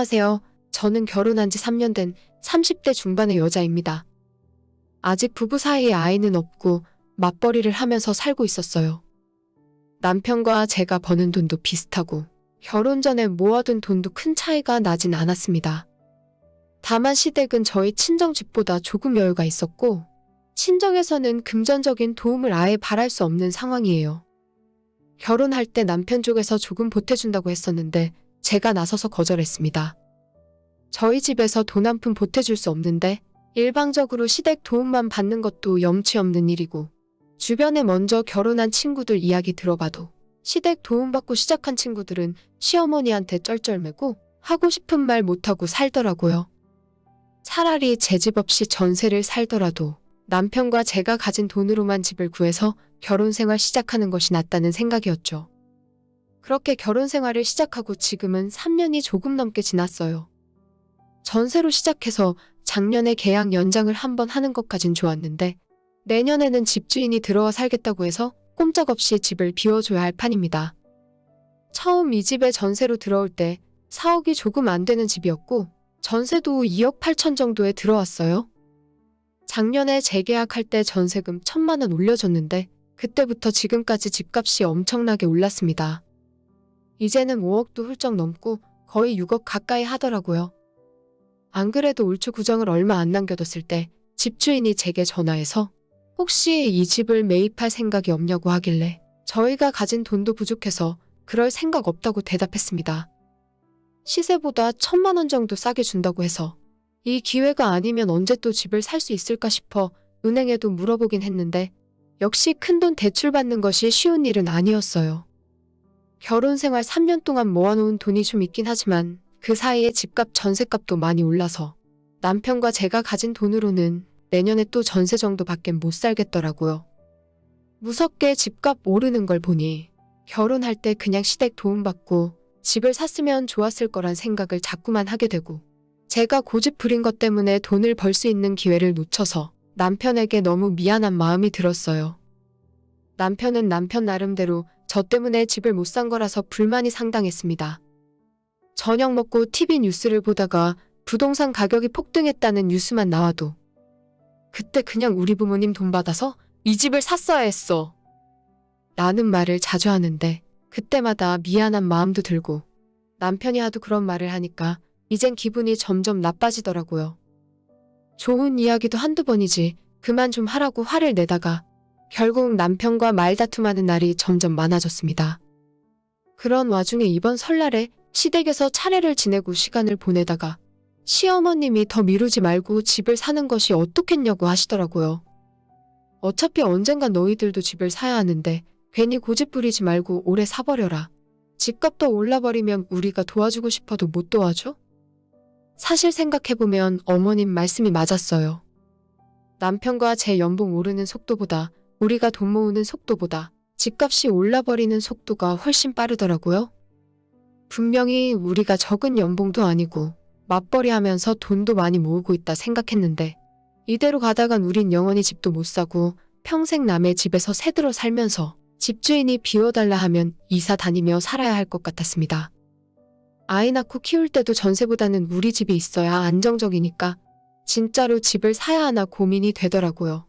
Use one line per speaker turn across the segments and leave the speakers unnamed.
안녕하세요. 저는 결혼한 지 3년 된 30대 중반의 여자입니다. 아직 부부 사이에 아이는 없고 맞벌이를 하면서 살고 있었어요. 남편과 제가 버는 돈도 비슷하고 결혼 전에 모아둔 돈도 큰 차이가 나진 않았습니다. 다만 시댁은 저희 친정 집보다 조금 여유가 있었고 친정에서는 금전적인 도움을 아예 바랄 수 없는 상황이에요. 결혼할 때 남편 쪽에서 조금 보태준다고 했었는데 제가 나서서 거절했습니다. 저희 집에서 돈 한 푼 보태줄 수 없는데 일방적으로 시댁 도움만 받는 것도 염치 없는 일이고 주변에 먼저 결혼한 친구들 이야기 들어봐도 시댁 도움받고 시작한 친구들은 시어머니한테 쩔쩔매고 하고 싶은 말 못하고 살더라고요. 차라리 제 집 없이 전세를 살더라도 남편과 제가 가진 돈으로만 집을 구해서 결혼 생활 시작하는 것이 낫다는 생각이었죠. 그렇게 결혼 생활을 시작하고 지금은 3년이 조금 넘게 지났어요. 전세로 시작해서 작년에 계약 연장을 한번 하는 것까진 좋았는데 내년에는 집주인이 들어와 살겠다고 해서 꼼짝없이 집을 비워줘야 할 판입니다. 처음 이 집에 전세로 들어올 때 4억이 조금 안 되는 집이었고 전세도 2억 8천 정도에 들어왔어요. 작년에 재계약할 때 전세금 1,000만 원 올려줬는데 그때부터 지금까지 집값이 엄청나게 올랐습니다. 이제는 5억도 훌쩍 넘고 거의 6억 가까이 하더라고요. 안 그래도 올 초 구정을 얼마 안 남겨뒀을 때 집주인이 제게 전화해서 혹시 이 집을 매입할 생각이 없냐고 하길래 저희가 가진 돈도 부족해서 그럴 생각 없다고 대답했습니다. 시세보다 1,000만 원 정도 싸게 준다고 해서 이 기회가 아니면 언제 또 집을 살 수 있을까 싶어 은행에도 물어보긴 했는데 역시 큰돈 대출받는 것이 쉬운 일은 아니었어요. 결혼 생활 3년 동안 모아놓은 돈이 좀 있긴 하지만 그 사이에 집값 전세값도 많이 올라서 남편과 제가 가진 돈으로는 내년에 또 전세 정도밖엔 못 살겠더라고요. 무섭게 집값 오르는 걸 보니 결혼할 때 그냥 시댁 도움받고 집을 샀으면 좋았을 거란 생각을 자꾸만 하게 되고 제가 고집 부린 것 때문에 돈을 벌 수 있는 기회를 놓쳐서 남편에게 너무 미안한 마음이 들었어요. 남편은 남편 나름대로 저 때문에 집을 못 산 거라서 불만이 상당했습니다. 저녁 먹고 TV 뉴스를 보다가 부동산 가격이 폭등했다는 뉴스만 나와도 그때 그냥 우리 부모님 돈 받아서 이 집을 샀어야 했어 라는 말을 자주 하는데 그때마다 미안한 마음도 들고 남편이 하도 그런 말을 하니까 이젠 기분이 점점 나빠지더라고요. 좋은 이야기도 한두 번이지 그만 좀 하라고 화를 내다가 결국 남편과 말다툼하는 날이 점점 많아졌습니다. 그런 와중에 이번 설날에 시댁에서 차례를 지내고 시간을 보내다가 시어머님이 더 미루지 말고 집을 사는 것이 어떻겠냐고 하시더라고요. 어차피 언젠간 너희들도 집을 사야 하는데 괜히 고집 부리지 말고 오래 사버려라. 집값 더 올라버리면 우리가 도와주고 싶어도 못 도와줘? 사실 생각해보면 어머님 말씀이 맞았어요. 남편과 제 연봉 오르는 속도보다 우리가 돈 모으는 속도보다 집값이 올라버리는 속도가 훨씬 빠르더라고요. 분명히 우리가 적은 연봉도 아니고 맞벌이 하면서 돈도 많이 모으고 있다 생각했는데 이대로 가다간 우린 영원히 집도 못 사고 평생 남의 집에서 새들어 살면서 집주인이 비워달라 하면 이사 다니며 살아야 할 것 같았습니다. 아이 낳고 키울 때도 전세보다는 우리 집이 있어야 안정적이니까 진짜로 집을 사야 하나 고민이 되더라고요.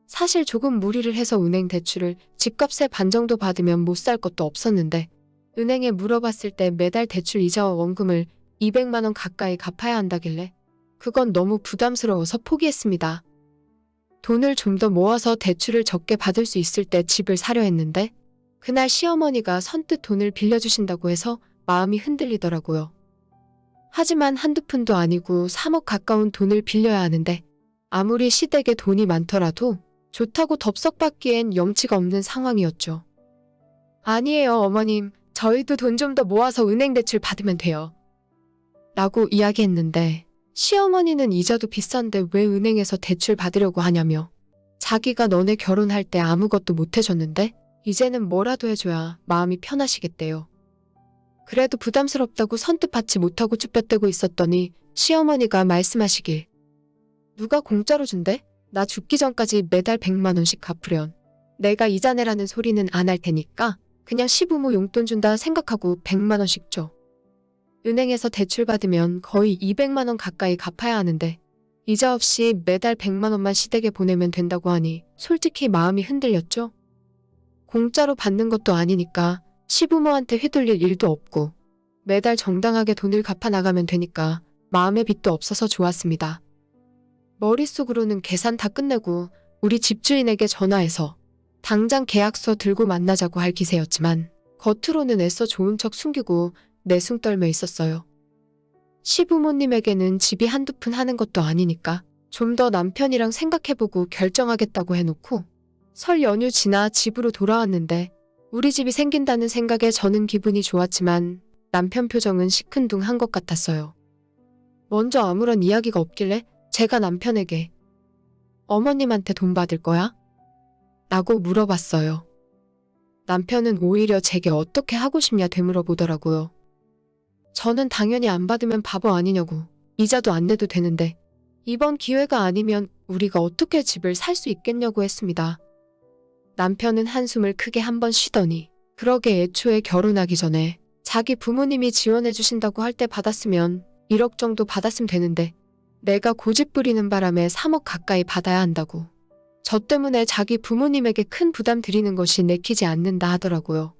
사실 조금 무리를 해서 은행 대출을 집값의 반 정도 받으면 못 살 것도 없었는데 은행에 물어봤을 때 매달 대출 이자와 원금을 200만 원 가까이 갚아야 한다길래 그건 너무 부담스러워서 포기했습니다. 돈을 좀 더 모아서 대출을 적게 받을 수 있을 때 집을 사려 했는데 그날 시어머니가 선뜻 돈을 빌려주신다고 해서 마음이 흔들리더라고요. 하지만 한두 푼도 아니고 3억 가까운 돈을 빌려야 하는데 아무리 시댁에 돈이 많더라도 좋다고 덥석받기엔 염치가 없는 상황이었죠. 아니에요, 어머님. 저희도 돈 좀 더 모아서 은행 대출 받으면 돼요. 라고 이야기했는데 시어머니는 이자도 비싼데 왜 은행에서 대출 받으려고 하냐며 자기가 너네 결혼할 때 아무것도 못 해줬는데 이제는 뭐라도 해줘야 마음이 편하시겠대요. 그래도 부담스럽다고 선뜻 받지 못하고 쭈뼛대고 있었더니 시어머니가 말씀하시길 누가 공짜로 준대? 나 죽기 전까지 매달 100만 원씩 갚으련. 내가 이자 내라는 소리는 안 할 테니까 그냥 시부모 용돈 준다 생각하고 100만 원씩 줘. 은행에서 대출 받으면 거의 200만 원 가까이 갚아야 하는데 이자 없이 매달 100만 원만 시댁에 보내면 된다고 하니 솔직히 마음이 흔들렸죠. 공짜로 받는 것도 아니니까 시부모한테 휘둘릴 일도 없고 매달 정당하게 돈을 갚아 나가면 되니까 마음의 빚도 없어서 좋았습니다. 머릿속으로는 계산 다 끝내고 우리 집주인에게 전화해서 당장 계약서 들고 만나자고 할 기세였지만 겉으로는 애써 좋은 척 숨기고 내숭 떨며 있었어요. 시부모님에게는 집이 한두 푼 하는 것도 아니니까 좀 더 남편이랑 생각해보고 결정하겠다고 해놓고 설 연휴 지나 집으로 돌아왔는데 우리 집이 생긴다는 생각에 저는 기분이 좋았지만 남편 표정은 시큰둥한 것 같았어요. 먼저 아무런 이야기가 없길래 제가 남편에게 어머님한테 돈 받을 거야? 라고 물어봤어요. 남편은 오히려 제게 어떻게 하고 싶냐 되물어보더라고요. 저는 당연히 안 받으면 바보 아니냐고 이자도 안 내도 되는데 이번 기회가 아니면 우리가 어떻게 집을 살 수 있겠냐고 했습니다. 남편은 한숨을 크게 한번 쉬더니 그러게 애초에 결혼하기 전에 자기 부모님이 지원해 주신다고 할 때 받았으면 1억 정도 받았으면 되는데 내가 고집 부리는 바람에 3억 가까이 받아야 한다고. 저 때문에 자기 부모님에게 큰 부담 드리는 것이 내키지 않는다 하더라고요.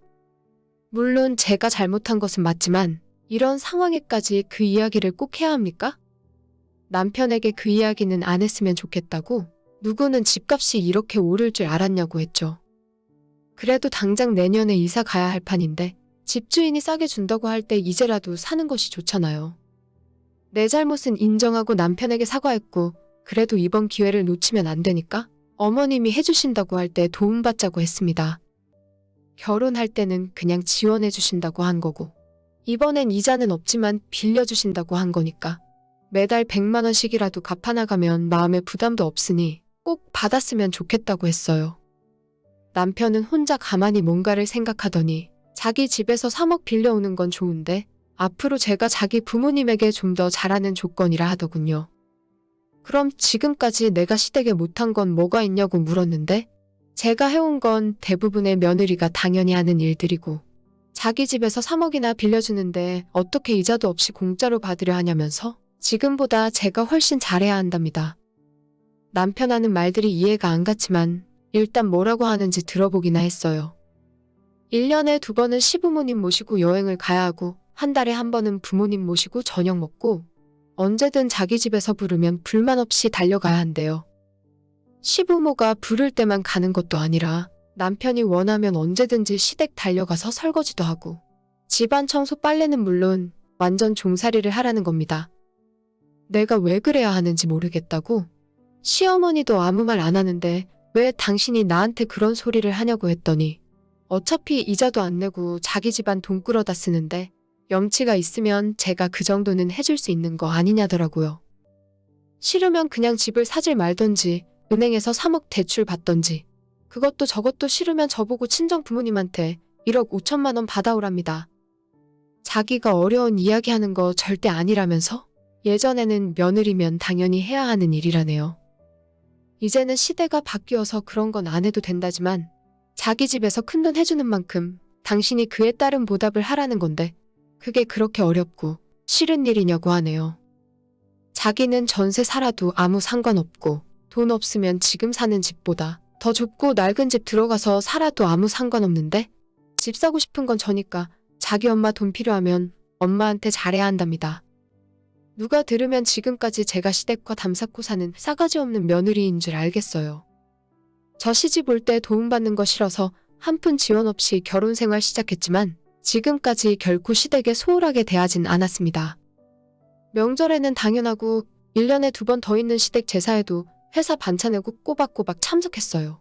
물론 제가 잘못한 것은 맞지만 이런 상황에까지 그 이야기를 꼭 해야 합니까? 남편에게 그 이야기는 안 했으면 좋겠다고 누구는 집값이 이렇게 오를 줄 알았냐고 했죠. 그래도 당장 내년에 이사 가야 할 판인데 집주인이 싸게 준다고 할 때 이제라도 사는 것이 좋잖아요. 내 잘못은 인정하고 남편에게 사과했고 그래도 이번 기회를 놓치면 안 되니까 어머님이 해주신다고 할 때 도움받자고 했습니다. 결혼할 때는 그냥 지원해 주신다고 한 거고 이번엔 이자는 없지만 빌려주신다고 한 거니까 매달 100만 원씩이라도 갚아나가면 마음의 부담도 없으니 꼭 받았으면 좋겠다고 했어요. 남편은 혼자 가만히 뭔가를 생각하더니 자기 집에서 3억 빌려오는 건 좋은데 앞으로 제가 자기 부모님에게 좀 더 잘하는 조건이라 하더군요. 그럼 지금까지 내가 시댁에 못한 건 뭐가 있냐고 물었는데 제가 해온 건 대부분의 며느리가 당연히 하는 일들이고 자기 집에서 3억이나 빌려주는데 어떻게 이자도 없이 공짜로 받으려 하냐면서 지금보다 제가 훨씬 잘해야 한답니다. 남편 하는 말들이 이해가 안 갔지만 일단 뭐라고 하는지 들어보기나 했어요. 1년에 2번은 시부모님 모시고 여행을 가야 하고 한 달에 한 번은 부모님 모시고 저녁 먹고 언제든 자기 집에서 부르면 불만 없이 달려가야 한대요. 시부모가 부를 때만 가는 것도 아니라 남편이 원하면 언제든지 시댁 달려가서 설거지도 하고 집안 청소 빨래는 물론 완전 종살이를 하라는 겁니다. 내가 왜 그래야 하는지 모르겠다고? 시어머니도 아무 말 안 하는데 왜 당신이 나한테 그런 소리를 하냐고 했더니 어차피 이자도 안 내고 자기 집안 돈 끌어다 쓰는데 염치가 있으면 제가 그 정도는 해줄 수 있는 거 아니냐더라고요. 싫으면 그냥 집을 사질 말던지 은행에서 3억 대출 받던지 그것도 저것도 싫으면 저보고 친정 부모님한테 1억 5천만 원 받아오랍니다. 자기가 어려운 이야기하는 거 절대 아니라면서 예전에는 며느리면 당연히 해야 하는 일이라네요. 이제는 시대가 바뀌어서 그런 건 안 해도 된다지만 자기 집에서 큰돈 해주는 만큼 당신이 그에 따른 보답을 하라는 건데 그게 그렇게 어렵고 싫은 일이냐고 하네요. 자기는 전세 살아도 아무 상관없고 돈 없으면 지금 사는 집보다 더 좁고 낡은 집 들어가서 살아도 아무 상관없는데 집 사고 싶은 건 저니까 자기 엄마 돈 필요하면 엄마한테 잘해야 한답니다. 누가 들으면 지금까지 제가 시댁과 담쌓고 사는 싸가지 없는 며느리인 줄 알겠어요. 저 시집 올 때 도움받는 거 싫어서 한 푼 지원 없이 결혼 생활 시작했지만 지금까지 결코 시댁에 소홀하게 대하진 않았습니다. 명절에는 당연하고 1년에 2번 더 있는 시댁 제사에도 회사 반찬내고 꼬박꼬박 참석했어요.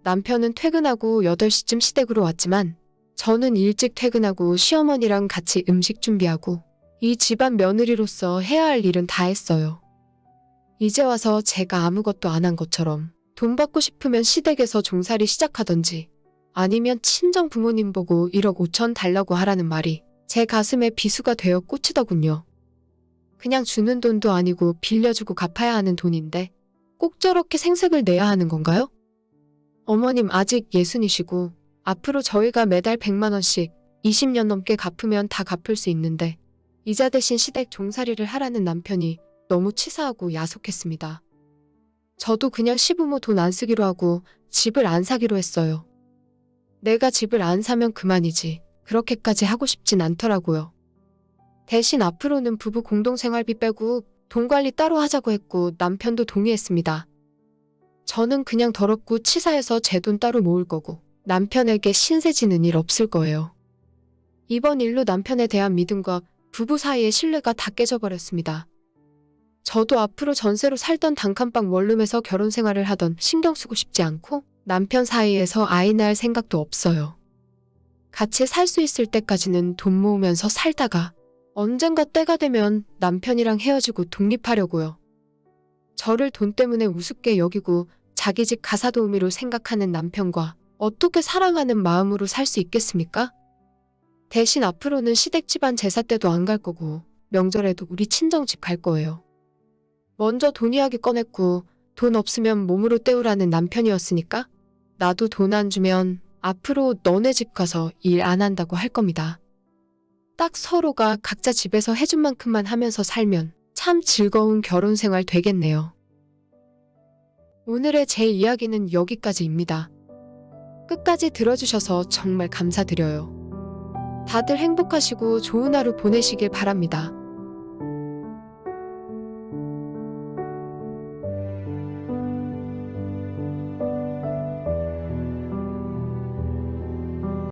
남편은 퇴근하고 8시쯤 시댁으로 왔지만 저는 일찍 퇴근하고 시어머니랑 같이 음식 준비하고 이 집안 며느리로서 해야 할 일은 다 했어요. 이제 와서 제가 아무것도 안 한 것처럼 돈 받고 싶으면 시댁에서 종살이 시작하던지 아니면 친정 부모님 보고 1억 5천 달라고 하라는 말이 제 가슴에 비수가 되어 꽂히더군요. 그냥 주는 돈도 아니고 빌려주고 갚아야 하는 돈인데 꼭 저렇게 생색을 내야 하는 건가요? 어머님 아직 60이시고 앞으로 저희가 매달 100만 원씩 20년 넘게 갚으면 다 갚을 수 있는데 이자 대신 시댁 종살이를 하라는 남편이 너무 치사하고 야속했습니다. 저도 그냥 시부모 돈 안 쓰기로 하고 집을 안 사기로 했어요. 내가 집을 안 사면 그만이지 그렇게까지 하고 싶진 않더라고요. 대신 앞으로는 부부 공동생활비 빼고 돈 관리 따로 하자고 했고 남편도 동의했습니다. 저는 그냥 더럽고 치사해서 제 돈 따로 모을 거고 남편에게 신세 지는 일 없을 거예요. 이번 일로 남편에 대한 믿음과 부부 사이의 신뢰가 다 깨져버렸습니다. 저도 앞으로 전세로 살던 단칸방 원룸에서 결혼 생활을 하던 신경 쓰고 싶지 않고 남편 사이에서 아이 낳을 생각도 없어요. 같이 살 수 있을 때까지는 돈 모으면서 살다가 언젠가 때가 되면 남편이랑 헤어지고 독립하려고요. 저를 돈 때문에 우습게 여기고 자기 집 가사도우미로 생각하는 남편과 어떻게 사랑하는 마음으로 살 수 있겠습니까? 대신 앞으로는 시댁 집안 제사 때도 안 갈 거고 명절에도 우리 친정집 갈 거예요. 먼저 돈 이야기 꺼냈고 돈 없으면 몸으로 때우라는 남편이었으니까 나도 돈 안 주면 앞으로 너네 집 가서 일 안 한다고 할 겁니다. 딱 서로가 각자 집에서 해준 만큼만 하면서 살면 참 즐거운 결혼 생활 되겠네요. 오늘의 제 이야기는 여기까지입니다. 끝까지 들어주셔서 정말 감사드려요. 다들 행복하시고 좋은 하루 보내시길 바랍니다.